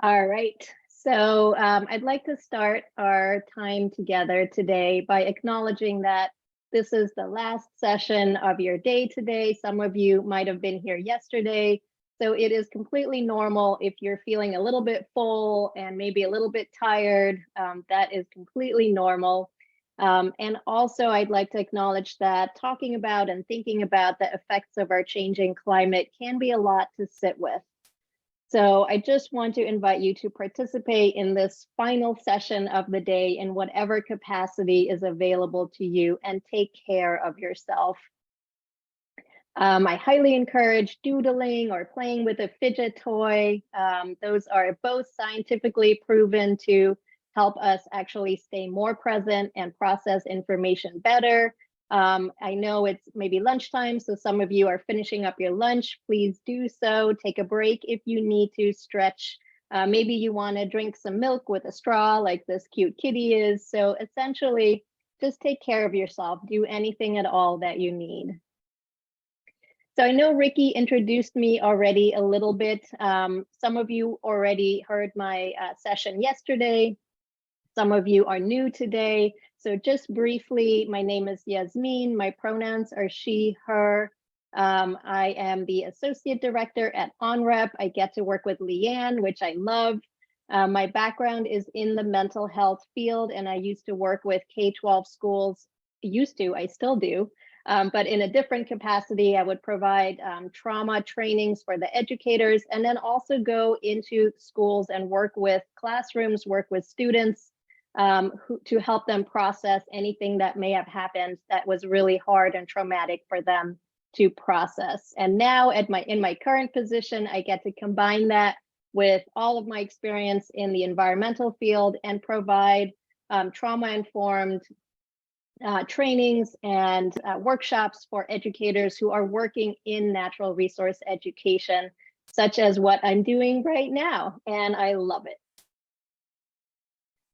All right. So I'd like to start our time together today by acknowledging that this is the last session of your day today. Some of you might have been here yesterday. So it is completely normal if you're feeling a little bit full and maybe a little bit tired. That is completely normal. And also, I'd like to acknowledge that talking about and thinking about the effects of our changing climate can be a lot to sit with. So I just want to invite you to participate in this final session of the day in whatever capacity is available to you, and take care of yourself. I highly encourage doodling or playing with a fidget toy. Those are both scientifically proven to help us actually stay more present and process information better. I know it's maybe lunchtime, so some of you are finishing up your lunch. Please do so. Take a break if you need to stretch. Maybe you want to drink some milk with a straw like this cute kitty is. So essentially, just take care of yourself. Do anything at all that you need. So I know Ricky introduced me already a little bit. Some of you already heard my session yesterday. Some of you are new today. So just briefly, my name is Yasmeen. My pronouns are she, her. I am the associate director at ONREP. I get to work with Leanne, which I love. My background is in the mental health field, and I used to work with K-12 schools. I still do. But in a different capacity, I would provide trauma trainings for the educators, and then also go into schools and work with classrooms, work with students to help them process anything that may have happened that was really hard and traumatic for them to process. And now in my current position, I get to combine that with all of my experience in the environmental field and provide trauma-informed trainings and workshops for educators who are working in natural resource education, such as what I'm doing right now, and I love it.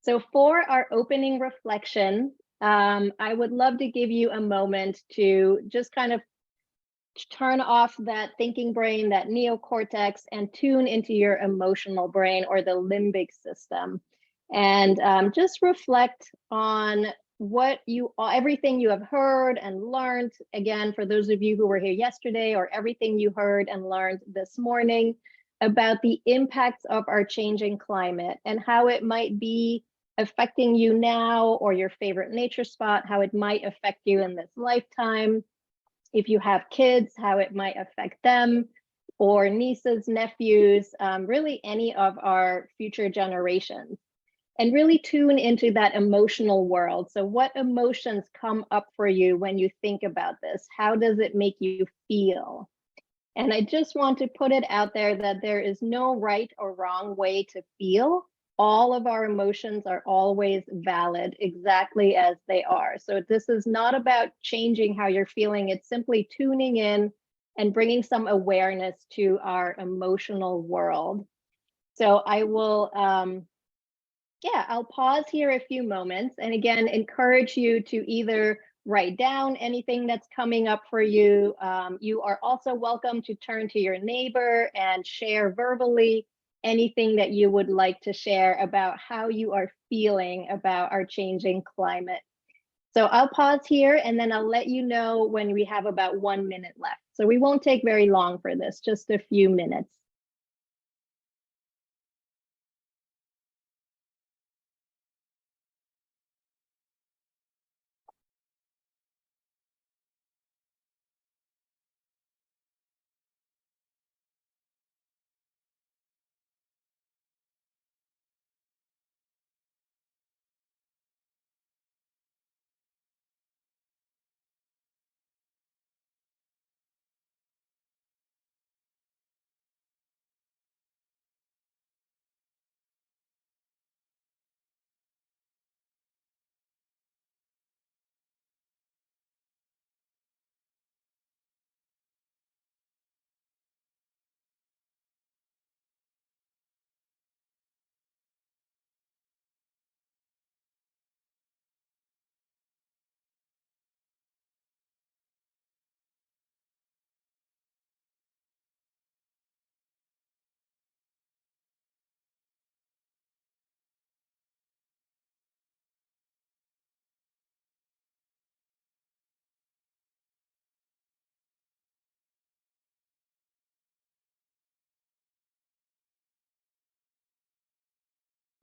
So for our opening reflection, I would love to give you a moment to just kind of turn off that thinking brain, that neocortex, and tune into your emotional brain, or the limbic system. And just reflect on everything you have heard and learned. Again, for those of you who were here yesterday, or everything you heard and learned this morning about the impacts of our changing climate and how it might be affecting you now, or your favorite nature spot, how it might affect you in this lifetime. If you have kids, how it might affect them, or nieces, nephews, really any of our future generations. And really tune into that emotional world. So what emotions come up for you when you think about this? How does it make you feel? And I just want to put it out there that there is no right or wrong way to feel. All of our emotions are always valid exactly as they are. So this is not about changing how you're feeling. It's simply tuning in and bringing some awareness to our emotional world. So I will, I'll pause here a few moments, and again, encourage you to either write down anything that's coming up for you. You are also welcome to turn to your neighbor and share verbally anything that you would like to share about how you are feeling about our changing climate. So I'll pause here, and then I'll let you know when we have about 1 minute left. So we won't take very long for this, just a few minutes.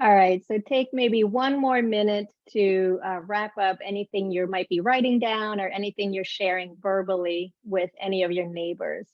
All right, so take maybe one more minute to wrap up anything you might be writing down or anything you're sharing verbally with any of your neighbors.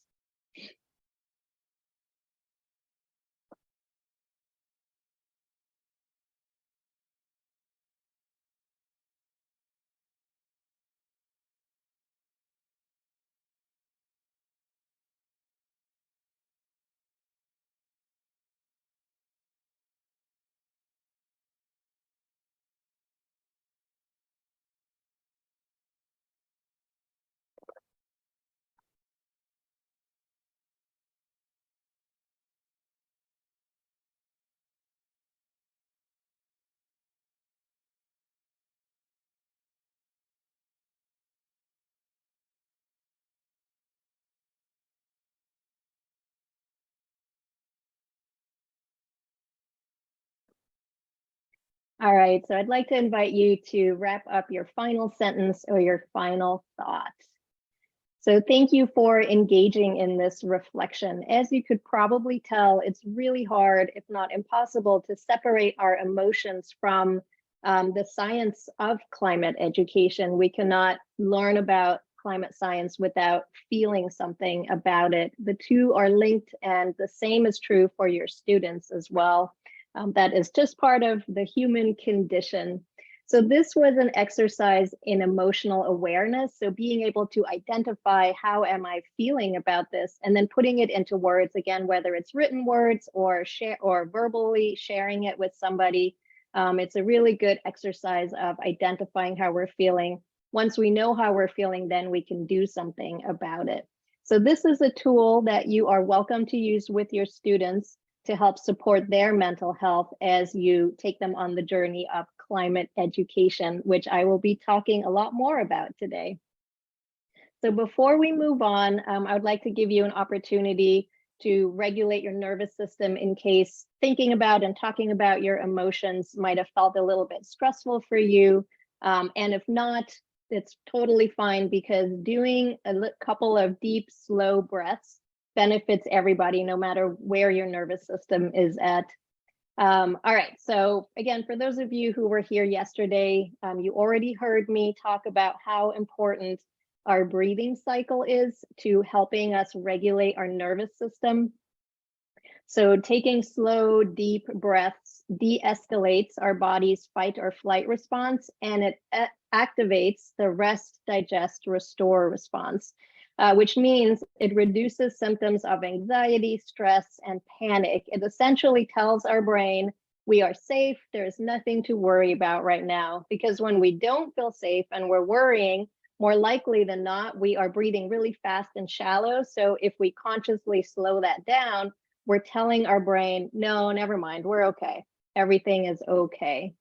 All right, so I'd like to invite you to wrap up your final sentence or your final thought. So thank you for engaging in this reflection. As you could probably tell, it's really hard, if not impossible, to separate our emotions from the science of climate education. We cannot learn about climate science without feeling something about it. The two are linked, and the same is true for your students as well. That is just part of the human condition. So this was an exercise in emotional awareness. So being able to identify how am I feeling about this, and then putting it into words, again, whether it's written words or verbally sharing it with somebody. It's a really good exercise of identifying how we're feeling. Once we know how we're feeling, then we can do something about it. So this is a tool that you are welcome to use with your students to help support their mental health as you take them on the journey of climate education, which I will be talking a lot more about today. So before we move on, I would like to give you an opportunity to regulate your nervous system in case thinking about and talking about your emotions might have felt a little bit stressful for you. And if not, it's totally fine, because doing a couple of deep, slow breaths benefits everybody, no matter where your nervous system is at. All right, so again, for those of you who were here yesterday, you already heard me talk about how important our breathing cycle is to helping us regulate our nervous system. So taking slow, deep breaths de-escalates our body's fight or flight response, and it activates the rest, digest, restore response. Which means it reduces symptoms of anxiety, stress, and panic. It essentially tells our brain we are safe, there's nothing to worry about right now. Because when we don't feel safe and we're worrying, more likely than not, we are breathing really fast and shallow. So if we consciously slow that down, we're telling our brain, no, never mind, we're okay. Everything is okay.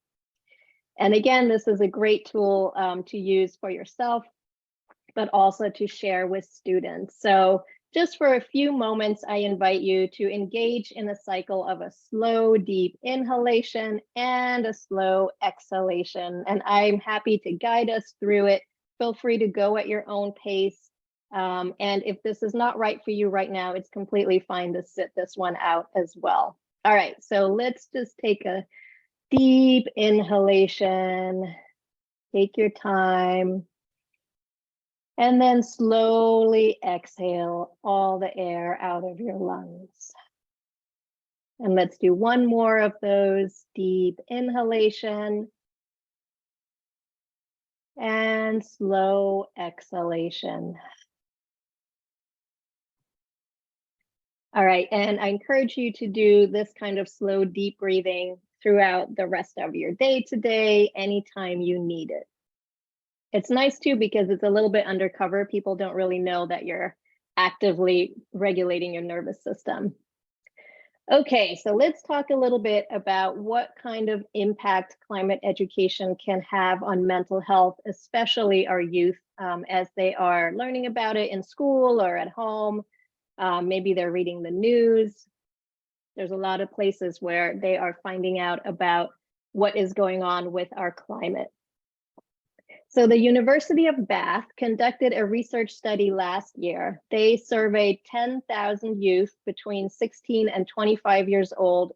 And again, this is a great tool to use for yourself, but also to share with students. So just for a few moments, I invite you to engage in a cycle of a slow, deep inhalation and a slow exhalation. And I'm happy to guide us through it. Feel free to go at your own pace. And if this is not right for you right now, it's completely fine to sit this one out as well. All right, so let's just take a deep inhalation. Take your time. And then slowly exhale all the air out of your lungs. And let's do one more of those. Deep inhalation and slow exhalation. All right, and I encourage you to do this kind of slow, deep breathing throughout the rest of your day today, anytime you need it. It's nice too, because it's a little bit undercover. People don't really know that you're actively regulating your nervous system. Okay, so let's talk a little bit about what kind of impact climate education can have on mental health, especially our youth, as they are learning about it in school or at home. Maybe they're reading the news. There's a lot of places where they are finding out about what is going on with our climate. So the University of Bath conducted a research study last year. They surveyed 10,000 youth between 16 and 25 years old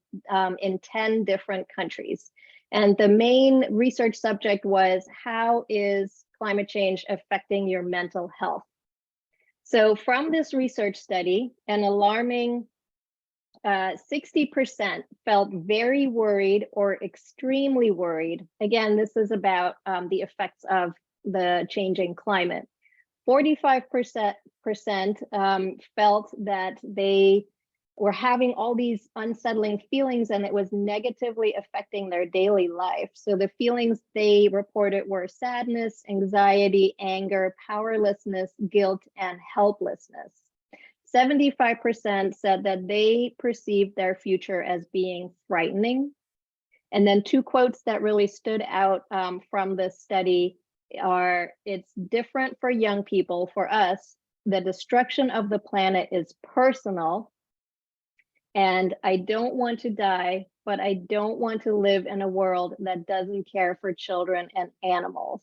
in 10 different countries. And the main research subject was, how is climate change affecting your mental health? So from this research study, an alarming 60% felt very worried or extremely worried. Again, this is about the effects of the changing climate. 45% felt that they were having all these unsettling feelings and it was negatively affecting their daily life. So the feelings they reported were sadness, anxiety, anger, powerlessness, guilt, and helplessness. 75% said that they perceived their future as being frightening. And then two quotes that really stood out from this study are, it's different for young people. For us, the destruction of the planet is personal. And I don't want to die, but I don't want to live in a world that doesn't care for children and animals.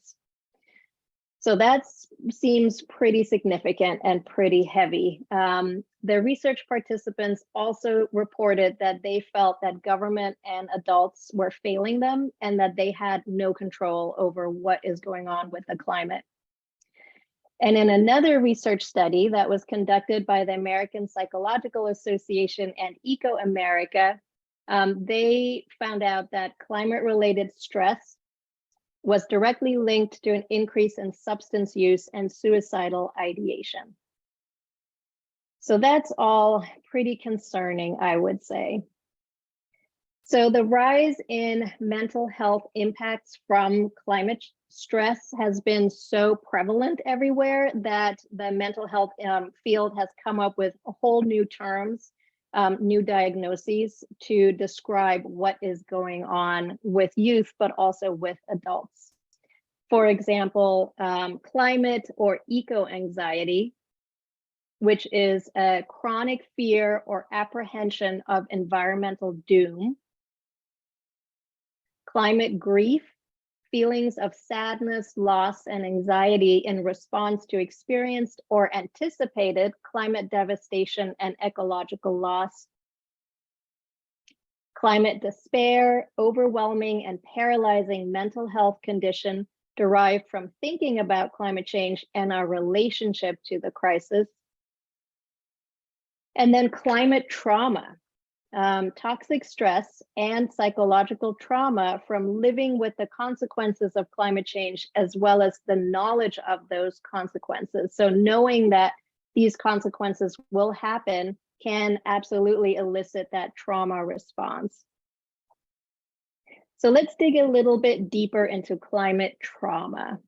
So that seems pretty significant and pretty heavy. The research participants also reported that they felt that government and adults were failing them and that they had no control over what is going on with the climate. And in another research study that was conducted by the American Psychological Association and Eco America, they found out that climate-related stress was directly linked to an increase in substance use and suicidal ideation. So that's all pretty concerning, I would say. So the rise in mental health impacts from climate stress has been so prevalent everywhere that the mental health field has come up with a whole new terms, new diagnoses to describe what is going on with youth, but also with adults. For example, climate or eco-anxiety, which is a chronic fear or apprehension of environmental doom. Climate grief, feelings of sadness, loss, and anxiety in response to experienced or anticipated climate devastation and ecological loss. Climate despair, overwhelming and paralyzing mental health condition derived from thinking about climate change and our relationship to the crisis. And then climate trauma, toxic stress and psychological trauma from living with the consequences of climate change, as well as the knowledge of those consequences. So knowing that these consequences will happen can absolutely elicit that trauma response. So let's dig a little bit deeper into climate trauma.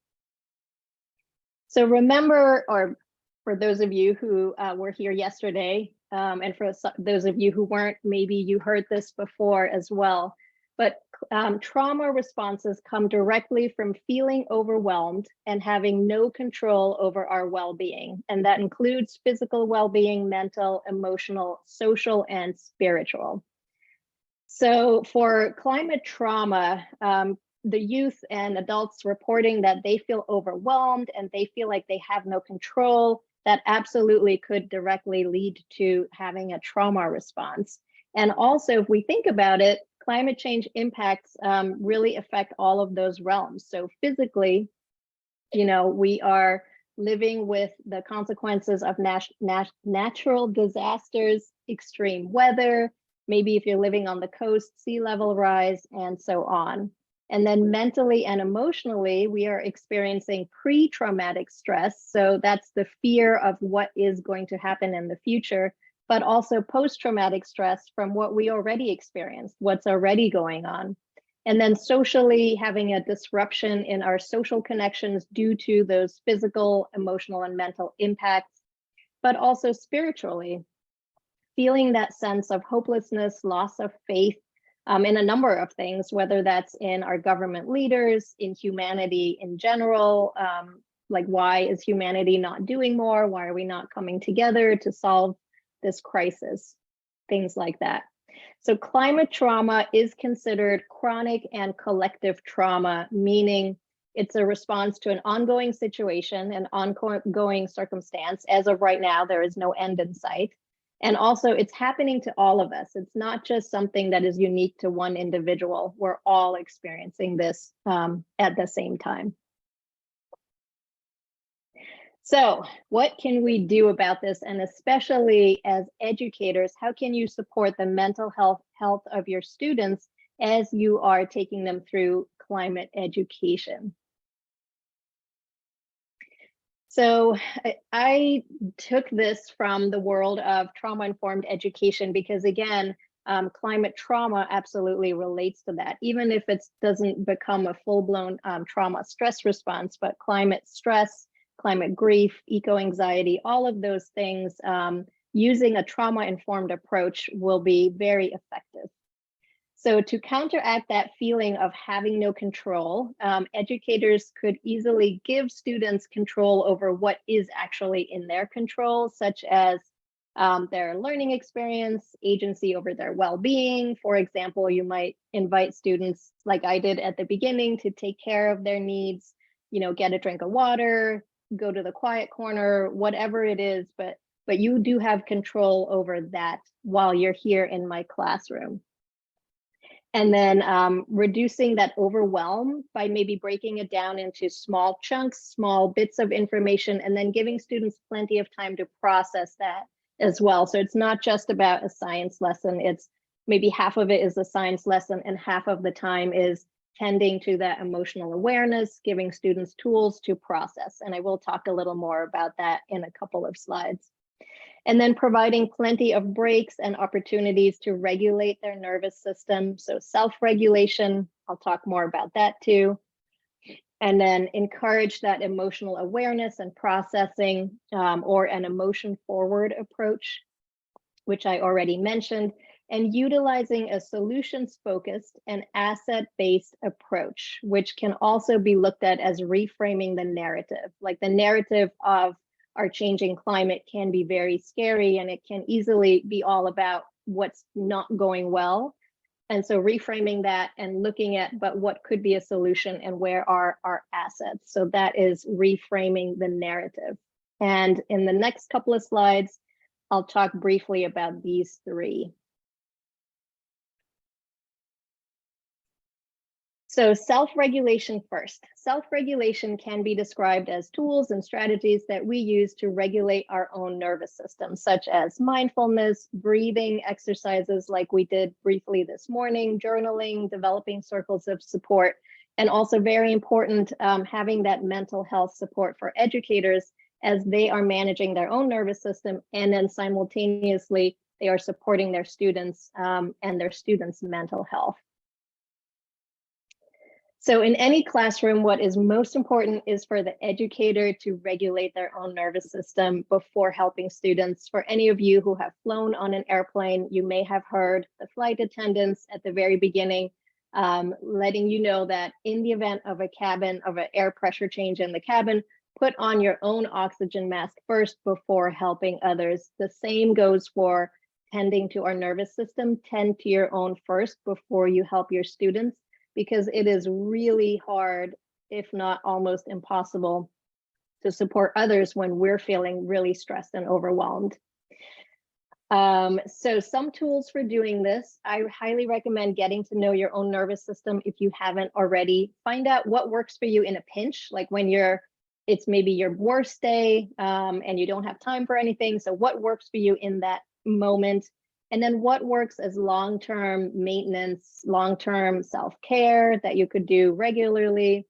So remember, or for those of you who were here yesterday, and for those of you who weren't, maybe you heard this before as well, but trauma responses come directly from feeling overwhelmed and having no control over our well-being. And that includes physical well-being, mental, emotional, social, and spiritual. So for climate trauma, the youth and adults reporting that they feel overwhelmed and they feel like they have no control, that absolutely could directly lead to having a trauma response. And also, if we think about it, climate change impacts really affect all of those realms. So physically, you know, we are living with the consequences of natural disasters, extreme weather, maybe if you're living on the coast, sea level rise, and so on. And then mentally and emotionally, we are experiencing pre-traumatic stress. So that's the fear of what is going to happen in the future, but also post-traumatic stress from what we already experienced, what's already going on. And then socially, having a disruption in our social connections due to those physical, emotional, and mental impacts, but also spiritually, feeling that sense of hopelessness, loss of faith, in a number of things, whether that's in our government leaders, in humanity in general, like why is humanity not doing more? Why are we not coming together to solve this crisis? Things like that. So climate trauma is considered chronic and collective trauma, meaning It's a response to an ongoing situation, an ongoing circumstance. As of right now, there is no end in sight. And also, it's happening to all of us. It's not just something that is unique to one individual. We're all experiencing this at the same time. So what can we do about this? And especially as educators, how can you support the mental health of your students as you are taking them through climate education? So I took this from the world of trauma-informed education because, again, climate trauma absolutely relates to that, even if it doesn't become a full-blown trauma stress response, but climate stress, climate grief, eco-anxiety, all of those things, using a trauma-informed approach will be very effective. So to counteract that feeling of having no control, educators could easily give students control over what is actually in their control, such as their learning experience, agency over their well-being. For example, you might invite students, like I did at the beginning, to take care of their needs, get a drink of water, go to the quiet corner, whatever it is, but you do have control over that while you're here in my classroom. And then reducing that overwhelm by maybe breaking it down into small chunks, small bits of information, and then giving students plenty of time to process that as well. So it's not just about a science lesson. It's maybe half of it is a science lesson and half of the time is tending to that emotional awareness, giving students tools to process. And I will talk a little more about that in a couple of slides. And then providing plenty of breaks and opportunities to regulate their nervous system. So self-regulation, I'll talk more about that too. And then encourage that emotional awareness and processing, or an emotion forward approach, which I already mentioned, and utilizing a solutions-focused and asset-based approach, which can also be looked at as reframing the narrative. Like the narrative of our changing climate can be very scary, and it can easily be all about what's not going well. And so reframing that and looking at, but what could be a solution and where are our assets? So that is reframing the narrative. And in the next couple of slides, I'll talk briefly about these three. So self-regulation first. Self-regulation can be described as tools and strategies that we use to regulate our own nervous system, such as mindfulness, breathing exercises like we did briefly this morning, journaling, developing circles of support, and also very important, having that mental health support for educators as they are managing their own nervous system, and then simultaneously they are supporting their students and their students' mental health. So in any classroom, what is most important is for the educator to regulate their own nervous system before helping students. For any of you who have flown on an airplane, you may have heard the flight attendants at the very beginning letting you know that in the event of an air pressure change in the cabin, put on your own oxygen mask first before helping others. The same goes for tending to our nervous system. Tend to your own first before you help your students, because it is really hard, if not almost impossible, to support others when we're feeling really stressed and overwhelmed. So some tools for doing this, I highly recommend getting to know your own nervous system if you haven't already. Find out what works for you in a pinch, like when it's maybe your worst day and you don't have time for anything. So what works for you in that moment? And then what works as long-term maintenance, long-term self-care that you could do regularly?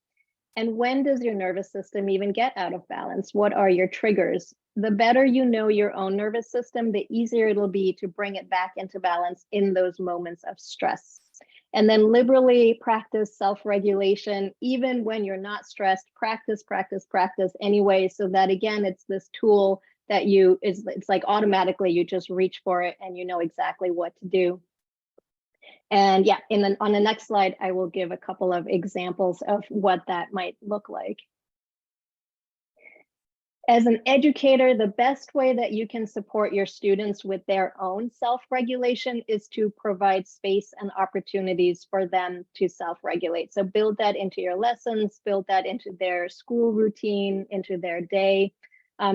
And when does your nervous system even get out of balance? What are your triggers? The better you know your own nervous system, the easier it'll be to bring it back into balance in those moments of stress. And then liberally practice self-regulation, even when you're not stressed. Practice anyway, so that again, it's this tool that it's like automatically you just reach for it and you know exactly what to do. And yeah, on the next slide, I will give a couple of examples of what that might look like. As an educator, the best way that you can support your students with their own self-regulation is to provide space and opportunities for them to self-regulate. So build that into your lessons, build that into their school routine, into their day.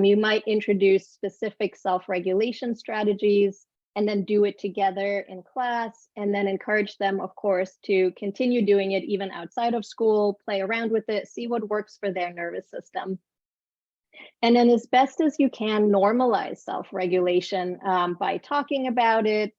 You might introduce specific self-regulation strategies and then do it together in class, and then encourage them, of course, to continue doing it even outside of school, play around with it, see what works for their nervous system. And then as best as you can, normalize self-regulation by talking about it,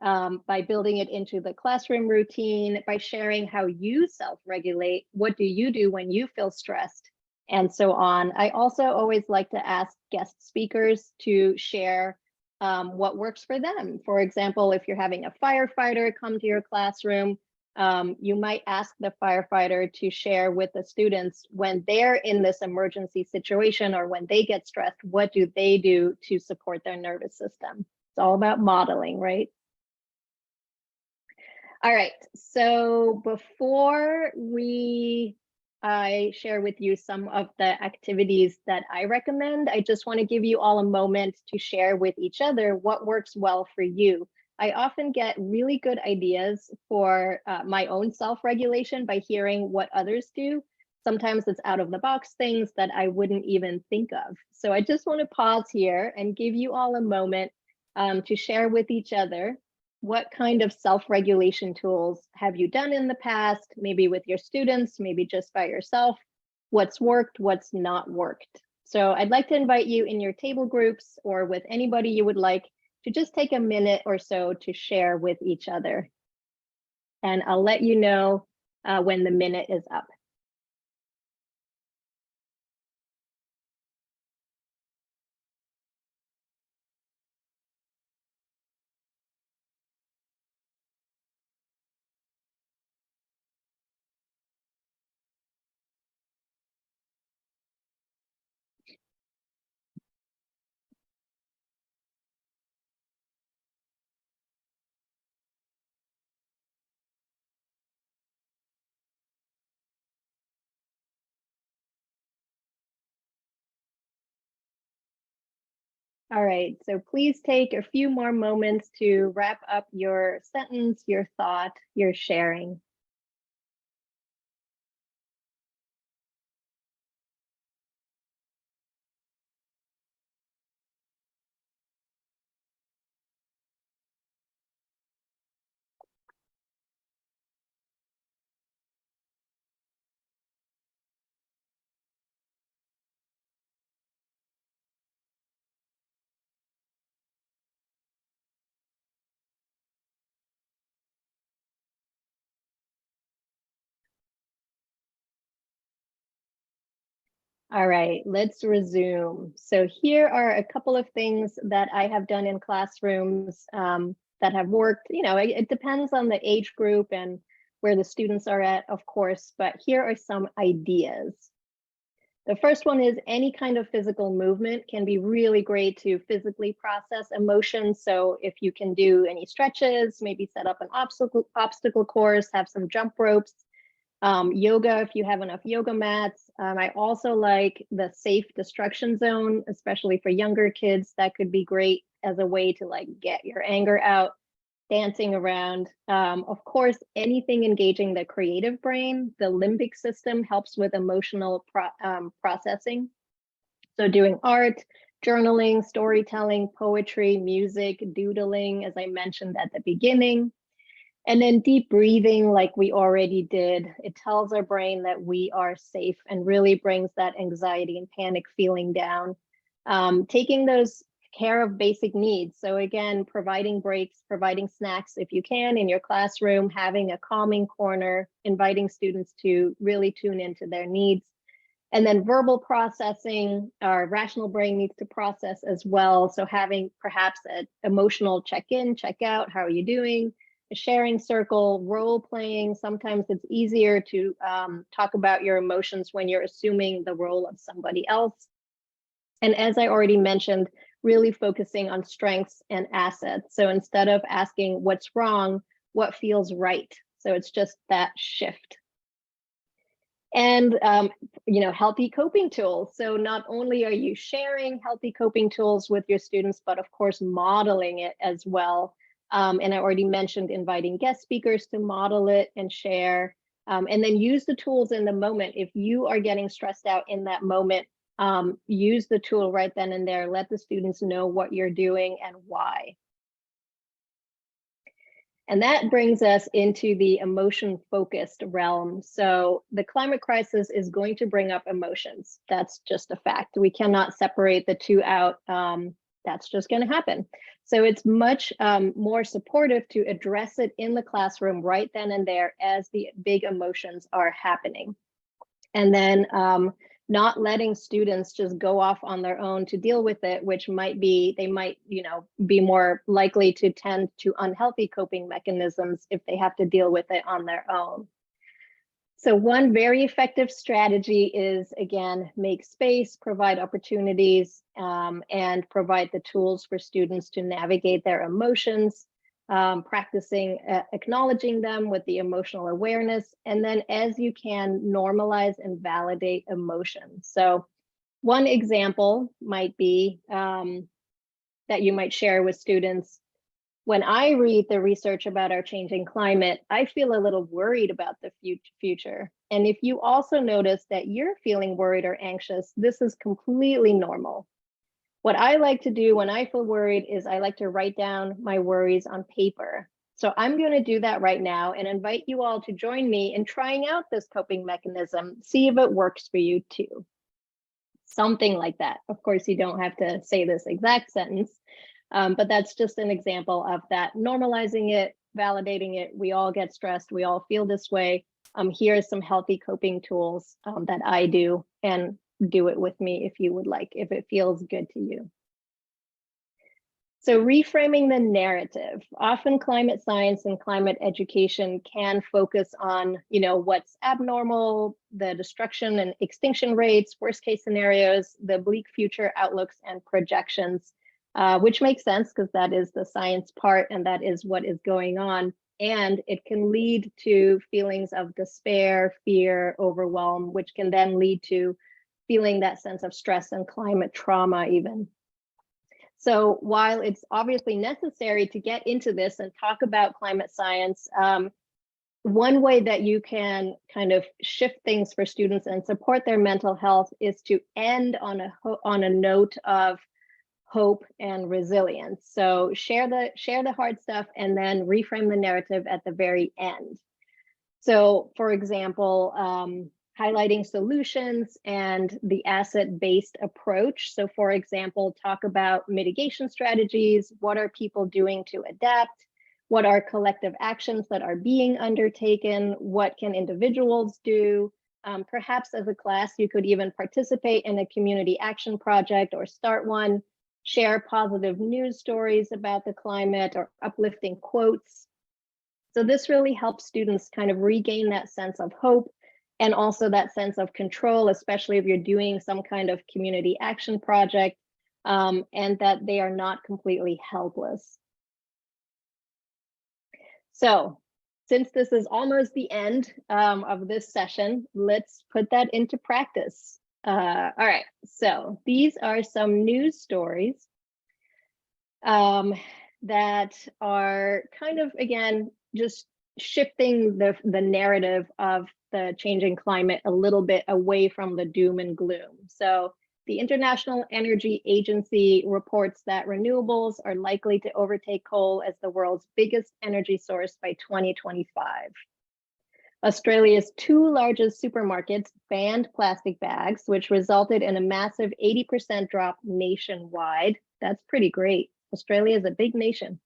by building it into the classroom routine, by sharing how you self-regulate, what do you do when you feel stressed, and so on. I also always like to ask guest speakers to share what works for them. For example, if you're having a firefighter come to your classroom, you might ask the firefighter to share with the students when they're in this emergency situation or when they get stressed, what do they do to support their nervous system? It's all about modeling, right? All right, so before I share with you some of the activities that I recommend, I just want to give you all a moment to share with each other what works well for you. I often get really good ideas for my own self-regulation by hearing what others do. Sometimes it's out of the box things that I wouldn't even think of. So I just want to pause here and give you all a moment to share with each other what kind of self-regulation tools have you done in the past, maybe with your students, maybe just by yourself, what's worked, what's not worked. So I'd like to invite you in your table groups or with anybody you would like to just take a minute or so to share with each other. And I'll let you know when the minute is up. All right, so please take a few more moments to wrap up your sentence, your thought, your sharing. All right, let's resume. So here are a couple of things that I have done in classrooms that have worked. You know, it depends on the age group and where the students are at, of course, but here are some ideas. The first one is any kind of physical movement can be really great to physically process emotions. So if you can do any stretches, maybe set up an obstacle course, have some jump ropes, yoga, if you have enough yoga mats. I also like the safe destruction zone, especially for younger kids. That could be great as a way to like get your anger out, dancing around. Of course, anything engaging the creative brain, the limbic system helps with emotional processing. So doing art, journaling, storytelling, poetry, music, doodling, as I mentioned at the beginning. And then deep breathing, like we already did, it tells our brain that we are safe and really brings that anxiety and panic feeling down. Taking those care of basic needs. So again, providing breaks, providing snacks if you can in your classroom, having a calming corner, inviting students to really tune into their needs. And then verbal processing, our rational brain needs to process as well. So having perhaps an emotional check-in, check-out, how are you doing? A sharing circle, role playing. Sometimes it's easier to talk about your emotions when you're assuming the role of somebody else. And as I already mentioned, really focusing on strengths and assets. So instead of asking what's wrong, what feels right? So it's just that shift. And healthy coping tools. So not only are you sharing healthy coping tools with your students, but of course modeling it as well. And I already mentioned inviting guest speakers to model it and share, and then use the tools in the moment. If you are getting stressed out in that moment, use the tool right then and there. Let the students know what you're doing and why. And that brings us into the emotion-focused realm. So the climate crisis is going to bring up emotions. That's just a fact. We cannot separate the two out. That's just going to happen. So it's much more supportive to address it in the classroom right then and there as the big emotions are happening. And then not letting students just go off on their own to deal with it, which might be, they might, be more likely to tend to unhealthy coping mechanisms if they have to deal with it on their own. So one very effective strategy is, again, make space, provide opportunities, and provide the tools for students to navigate their emotions. Practicing acknowledging them with the emotional awareness, and then as you can, normalize and validate emotions. So one example might be that you might share with students. When I read the research about our changing climate, I feel a little worried about the future. And if you also notice that you're feeling worried or anxious, this is completely normal. What I like to do when I feel worried is I like to write down my worries on paper. So I'm going to do that right now and invite you all to join me in trying out this coping mechanism. See if it works for you too. Something like that. Of course, you don't have to say this exact sentence, but that's just an example of that. Normalizing it, validating it. We all get stressed. We all feel this way. Here's some healthy coping tools that I do, and do it with me if you would like, if it feels good to you. So reframing the narrative. Often climate science and climate education can focus on, what's abnormal, the destruction and extinction rates, worst case scenarios, the bleak future outlooks and projections, which makes sense because that is the science part and that is what is going on. And it can lead to feelings of despair, fear, overwhelm, which can then lead to feeling that sense of stress and climate trauma even. So while it's obviously necessary to get into this and talk about climate science, one way that you can kind of shift things for students and support their mental health is to end on a note of hope and resilience. So share the hard stuff and then reframe the narrative at the very end. So for example, highlighting solutions and the asset-based approach. So for example, talk about mitigation strategies. What are people doing to adapt? What are collective actions that are being undertaken? What can individuals do? Perhaps as a class, you could even participate in a community action project or start one, share positive news stories about the climate or uplifting quotes. So this really helps students kind of regain that sense of hope and also that sense of control, especially if you're doing some kind of community action project, and that they are not completely helpless. So since this is almost the end of this session, let's put that into practice. All right, so these are some news stories that are kind of, again, just shifting the narrative of the changing climate a little bit away from the doom and gloom. So the International Energy Agency reports that renewables are likely to overtake coal as the world's biggest energy source by 2025. Australia's two largest supermarkets banned plastic bags, which resulted in a massive 80% drop nationwide. That's pretty great. Australia is a big nation.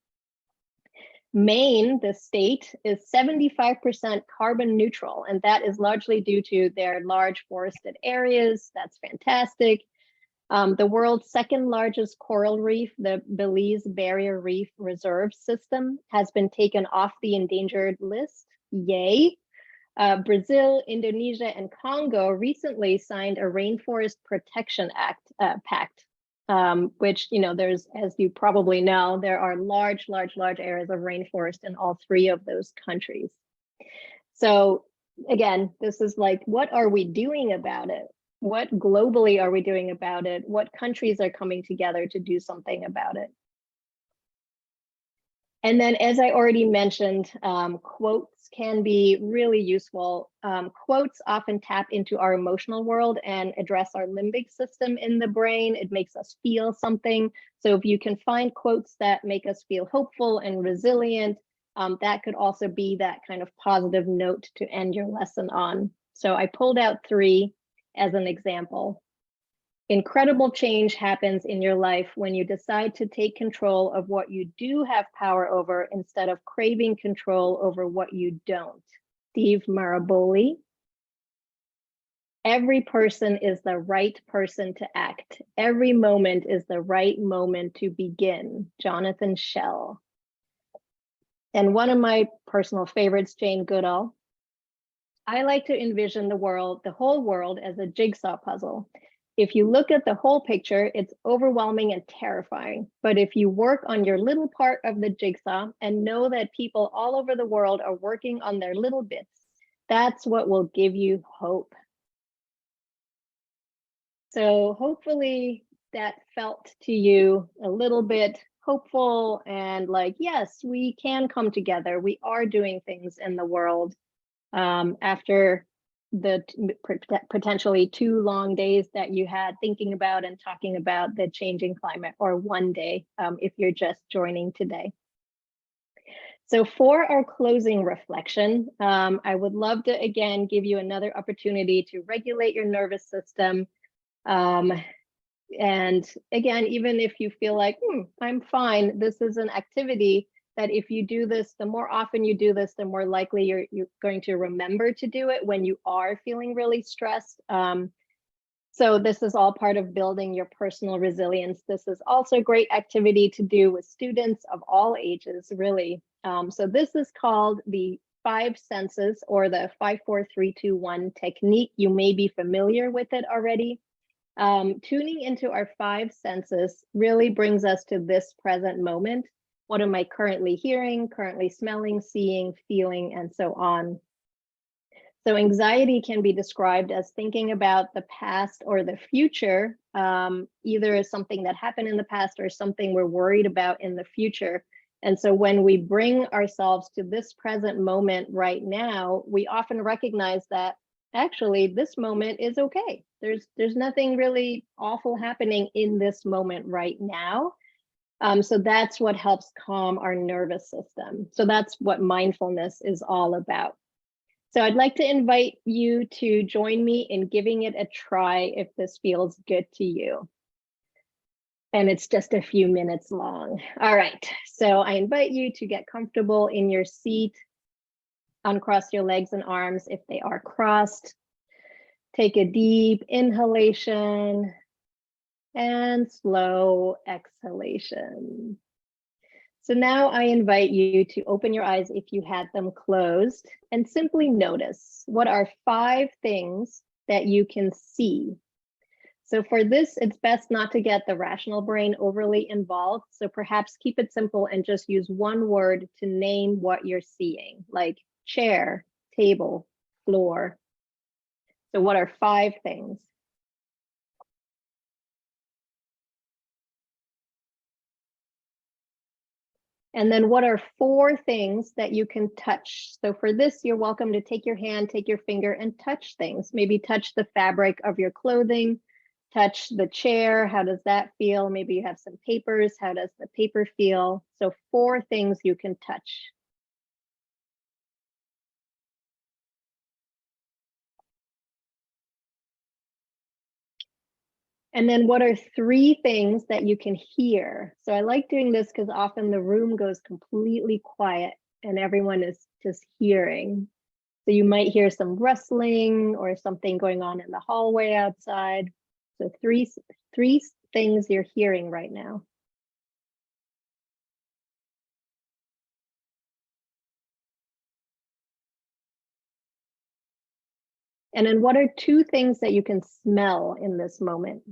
Maine, the state, is 75% carbon neutral, and that is largely due to their large forested areas. That's fantastic. The world's second largest coral reef, the Belize Barrier Reef Reserve System, has been taken off the endangered list. Yay. Brazil, Indonesia, and Congo recently signed a Rainforest Protection Pact, which, there's, as you probably know, there are large areas of rainforest in all three of those countries. So again, this is like, what are we doing about it? What globally are we doing about it? What countries are coming together to do something about it? And then, as I already mentioned, quotes can be really useful. Quotes often tap into our emotional world and address our limbic system in the brain. It makes us feel something. So if you can find quotes that make us feel hopeful and resilient, that could also be that kind of positive note to end your lesson on. So I pulled out 3 as an example. Incredible change happens in your life when you decide to take control of what you do have power over instead of craving control over what you don't. Steve Maraboli. Every person is the right person to act. Every moment is the right moment to begin. Jonathan Schell. And one of my personal favorites, Jane Goodall. I like to envision the whole world, as a jigsaw puzzle. If you look at the whole picture, it's overwhelming and terrifying. But if you work on your little part of the jigsaw and know that people all over the world are working on their little bits, that's what will give you hope. So hopefully that felt to you a little bit hopeful and like, yes, we can come together. We are doing things in the world after the potentially 2 long days that you had thinking about and talking about the changing climate, or one day if you're just joining today. So for our closing reflection, I would love to again give you another opportunity to regulate your nervous system. And again, even if you feel like, I'm fine, this is an activity that if you do this, the more often you do this, the more likely you're going to remember to do it when you are feeling really stressed. So this is all part of building your personal resilience. This is also a great activity to do with students of all ages, really. So this is called the 5 senses, or the 5, 4, 3, 2, 1 technique. You may be familiar with it already. Tuning into our 5 senses really brings us to this present moment. What am I currently hearing, currently smelling, seeing, feeling, and so on. So anxiety can be described as thinking about the past or the future, either as something that happened in the past or something we're worried about in the future. And so when we bring ourselves to this present moment right now, we often recognize that actually this moment is okay. There's nothing really awful happening in this moment right now. So that's what helps calm our nervous system. So that's what mindfulness is all about. So I'd like to invite you to join me in giving it a try if this feels good to you. And it's just a few minutes long. All right, so I invite you to get comfortable in your seat, uncross your legs and arms if they are crossed. Take a deep inhalation and slow exhalation. So now I invite you to open your eyes if you had them closed and simply notice, what are 5 things that you can see? So for this, it's best not to get the rational brain overly involved. So perhaps keep it simple and just use one word to name what you're seeing, like chair, table, floor. So what are 5 things? And then what are 4 things that you can touch? So for this, you're welcome to take your hand, take your finger and touch things. Maybe touch the fabric of your clothing, touch the chair. How does that feel? Maybe you have some papers. How does the paper feel? So 4 things you can touch. And then what are 3 things that you can hear? So I like doing this because often the room goes completely quiet and everyone is just hearing. So you might hear some rustling or something going on in the hallway outside. So three things you're hearing right now. And then what are 2 things that you can smell in this moment?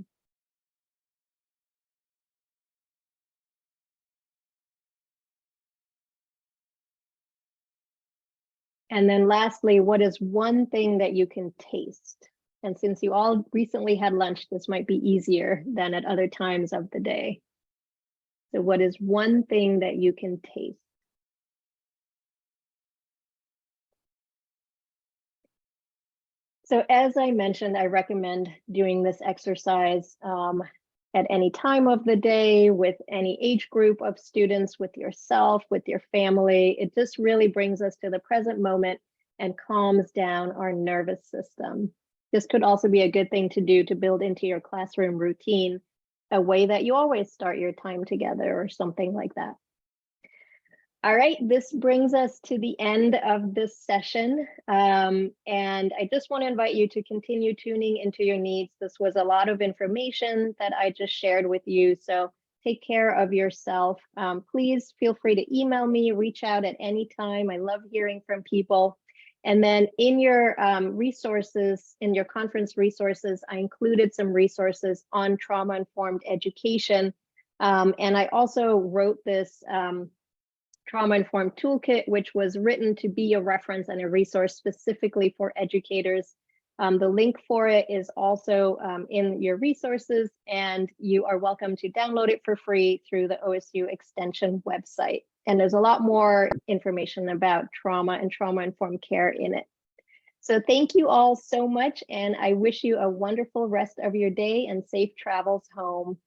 And then lastly, what is one thing that you can taste? And since you all recently had lunch, this might be easier than at other times of the day. So what is one thing that you can taste? So as I mentioned, I recommend doing this exercise at any time of the day, with any age group of students, with yourself, with your family. It just really brings us to the present moment and calms down our nervous system. This could also be a good thing to do to build into your classroom routine, a way that you always start your time together or something like that. All right, this brings us to the end of this session. And I just want to invite you to continue tuning into your needs. This was a lot of information that I just shared with you. So take care of yourself. Please feel free to email me, reach out at any time. I love hearing from people. And then in your resources, in your conference resources, I included some resources on trauma-informed education. And I also wrote this trauma-informed toolkit, which was written to be a reference and a resource specifically for educators. The link for it is also in your resources, and you are welcome to download it for free through the OSU Extension website. And there's a lot more information about trauma and trauma-informed care in it. So thank you all so much, and I wish you a wonderful rest of your day and safe travels home.